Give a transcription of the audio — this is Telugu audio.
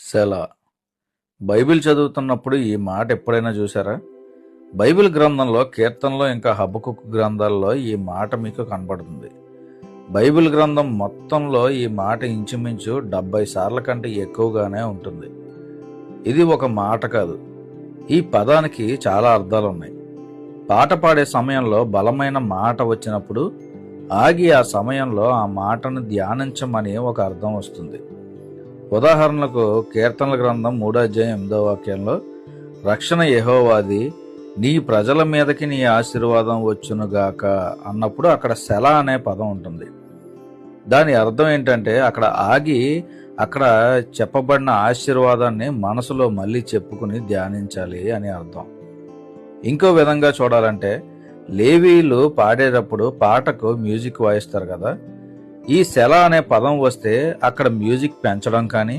సెల. బైబిల్ చదువుతున్నప్పుడు ఈ మాట ఎప్పుడైనా చూసారా? బైబిల్ గ్రంథంలో, కీర్తనలో, ఇంకా హబకుకు గ్రంథాల్లో ఈ మాట మీకు కనపడుతుంది. బైబిల్ గ్రంథం మొత్తంలో ఈ మాట ఇంచుమించు 70 సార్ల కంటే ఎక్కువగానే ఉంటుంది. ఇది ఒక మాట కాదు, ఈ పదానికి చాలా అర్థాలు ఉన్నాయి. పాట పాడే సమయంలో బలమైన మాట వచ్చినప్పుడు ఆగి ఆ సమయంలో ఆ మాటను ధ్యానించమని ఒక అర్థం వస్తుంది. ఉదాహరణకు కీర్తనల గ్రంథం 3:8 రక్షణ యెహోవాది, నీ ప్రజల మీదకి నీ ఆశీర్వాదం వచ్చునుగాక అన్నప్పుడు అక్కడ సెల అనే పదం ఉంటుంది. దాని అర్థం ఏంటంటే అక్కడ చెప్పబడిన ఆశీర్వాదాన్ని మనసులో మళ్ళీ చెప్పుకుని ధ్యానించాలి అని అర్థం. ఇంకో విధంగా చూడాలంటే, లేవీలు పాడేటప్పుడు పాటకు మ్యూజిక్ వాయిస్తారు కదా, ఈ సెల అనే పదం వస్తే అక్కడ మ్యూజిక్ పెంచడం కానీ